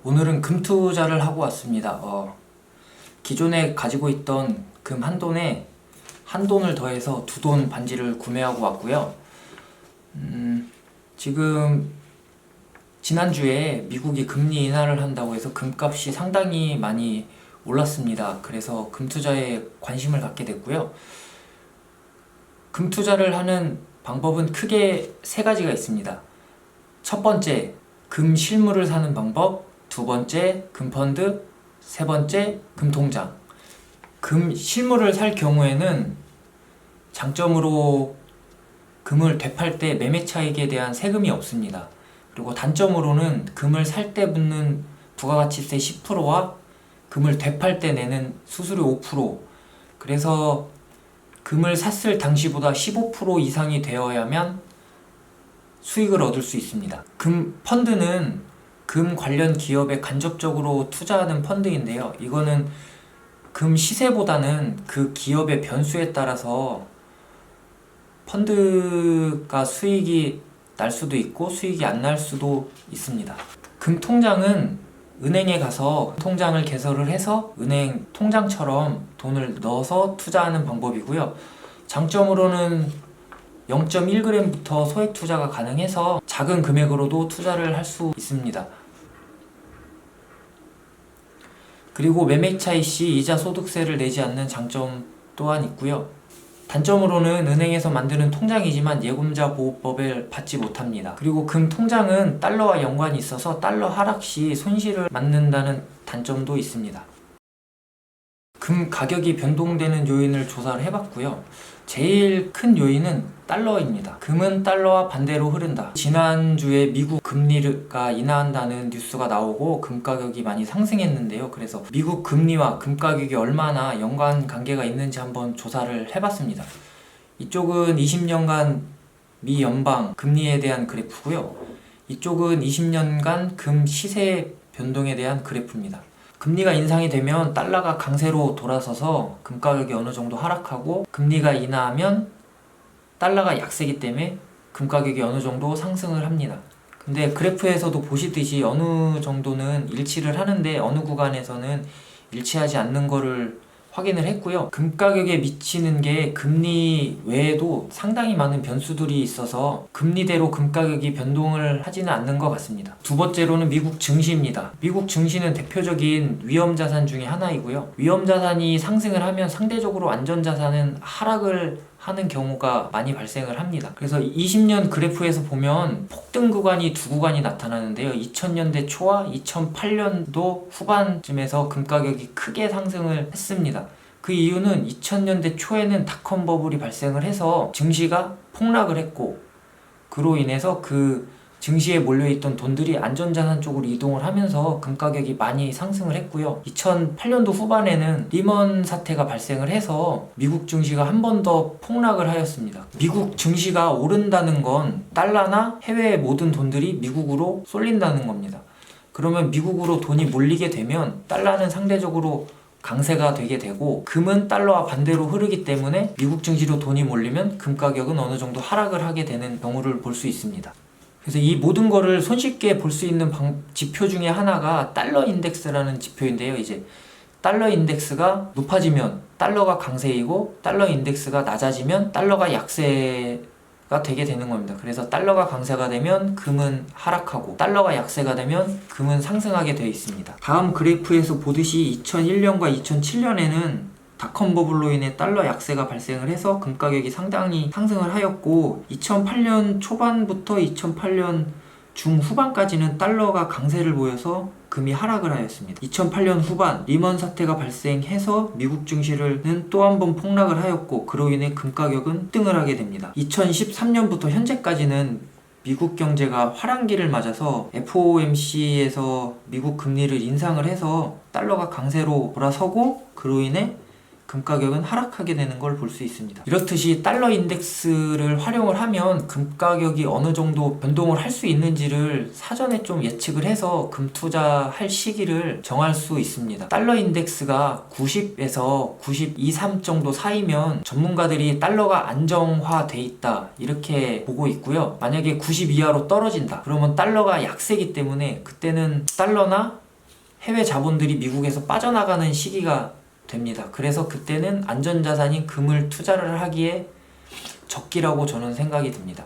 오늘은 금 투자를 하고 왔습니다. 기존에 가지고 있던 금 한 돈에 한 돈을 더해서 두 돈 반지를 구매하고 왔고요. 지금 지난주에 미국이 금리 인하를 한다고 해서 금값이 상당히 많이 올랐습니다. 그래서 금 투자에 관심을 갖게 됐고요. 금 투자를 하는 방법은 크게 세 가지가 있습니다. 첫 번째, 금 실물을 사는 방법. 두 번째, 금 펀드. 세 번째, 금 통장. 금 실물을 살 경우에는 장점으로 금을 되팔 때 매매 차익에 대한 세금이 없습니다. 그리고 단점으로는 금을 살 때 붙는 부가가치세 10%와 금을 되팔 때 내는 수수료 5%. 그래서 금을 샀을 당시보다 15% 이상이 되어야만 수익을 얻을 수 있습니다. 금 펀드는 금 관련 기업에 간접적으로 투자하는 펀드인데요. 이거는 금 시세보다는 그 기업의 변수에 따라서 펀드가 수익이 날 수도 있고 수익이 안 날 수도 있습니다. 금 통장은 은행에 가서 통장을 개설을 해서 은행 통장처럼 돈을 넣어서 투자하는 방법이고요. 장점으로는 0.1g부터 소액 투자가 가능해서 작은 금액으로도 투자를 할 수 있습니다. 그리고 매매 차익 시 이자 소득세를 내지 않는 장점 또한 있고요. 단점으로는 은행에서 만드는 통장이지만 예금자 보호법을 받지 못합니다. 그리고 금 통장은 달러와 연관이 있어서 달러 하락 시 손실을 맞는다는 단점도 있습니다. 금 가격이 변동되는 요인을 조사를 해봤고요. 제일 큰 요인은 달러입니다. 금은 달러와 반대로 흐른다. 지난주에 미국 금리가 인하한다는 뉴스가 나오고 금 가격이 많이 상승했는데요. 그래서 미국 금리와 금 가격이 얼마나 연관 관계가 있는지 한번 조사를 해봤습니다. 이쪽은 20년간 미 연방 금리에 대한 그래프고요. 이쪽은 20년간 금 시세 변동에 대한 그래프입니다. 금리가 인상이 되면 달러가 강세로 돌아서서 금 가격이 어느 정도 하락하고, 금리가 인하하면 달러가 약세기 때문에 금 가격이 어느 정도 상승을 합니다. 근데 그래프에서도 보시듯이 어느 정도는 일치를 하는데 어느 구간에서는 일치하지 않는 거를 확인을 했고요. 금 가격에 미치는 게 금리 외에도 상당히 많은 변수들이 있어서 금리대로 금 가격이 변동을 하지는 않는 것 같습니다. 두 번째로는 미국 증시입니다. 미국 증시는 대표적인 위험자산 중에 하나이고요. 위험자산이 상승을 하면 상대적으로 안전자산은 하락을 하는 경우가 많이 발생을 합니다. 그래서 20년 그래프에서 보면 폭등 구간이 두 구간이 나타나는데요. 2000년대 초와 2008년도 후반쯤에서 금 가격이 크게 상승을 했습니다. 그 이유는 2000년대 초에는 닷컴 버블이 발생을 해서 증시가 폭락을 했고, 그로 인해서 그 증시에 몰려있던 돈들이 안전자산 쪽으로 이동을 하면서 금 가격이 많이 상승을 했고요. 2008년도 후반에는 리먼 사태가 발생을 해서 미국 증시가 한 번 더 폭락을 하였습니다. 미국 증시가 오른다는 건 달러나 해외의 모든 돈들이 미국으로 쏠린다는 겁니다. 그러면 미국으로 돈이 몰리게 되면 달러는 상대적으로 강세가 되게 되고, 금은 달러와 반대로 흐르기 때문에 미국 증시로 돈이 몰리면 금 가격은 어느 정도 하락을 하게 되는 경우를 볼 수 있습니다. 그래서 이 모든 거를 손쉽게 볼 수 있는 지표 중에 하나가 달러 인덱스라는 지표인데요. 이제 달러 인덱스가 높아지면 달러가 강세이고, 달러 인덱스가 낮아지면 달러가 약세가 되게 되는 겁니다. 그래서 달러가 강세가 되면 금은 하락하고, 달러가 약세가 되면 금은 상승하게 되어 있습니다. 다음 그래프에서 보듯이 2001년과 2007년에는 닷컴 버블로 인해 달러 약세가 발생을 해서 금 가격이 상당히 상승을 하였고, 2008년 초반부터 2008년 중후반까지는 달러가 강세를 보여서 금이 하락을 하였습니다. 2008년 후반 리먼 사태가 발생해서 미국 증시는 또 한 번 폭락을 하였고, 그로 인해 금 가격은 등을 하게 됩니다. 2013년부터 현재까지는 미국 경제가 화랑기를 맞아서 FOMC에서 미국 금리를 인상을 해서 달러가 강세로 돌아서고, 그로 인해 금 가격은 하락하게 되는 걸 볼 수 있습니다. 이렇듯이 달러 인덱스를 활용을 하면 금 가격이 어느 정도 변동을 할 수 있는지를 사전에 좀 예측을 해서 금 투자할 시기를 정할 수 있습니다. 달러 인덱스가 90에서 92, 3 정도 사이면 전문가들이 달러가 안정화돼 있다 이렇게 보고 있고요. 만약에 90 이하로 떨어진다 그러면 달러가 약세기 때문에 그때는 달러나 해외 자본들이 미국에서 빠져나가는 시기가 됩니다. 그래서 그때는 안전자산인 금을 투자를 하기에 적기라고 저는 생각이 듭니다.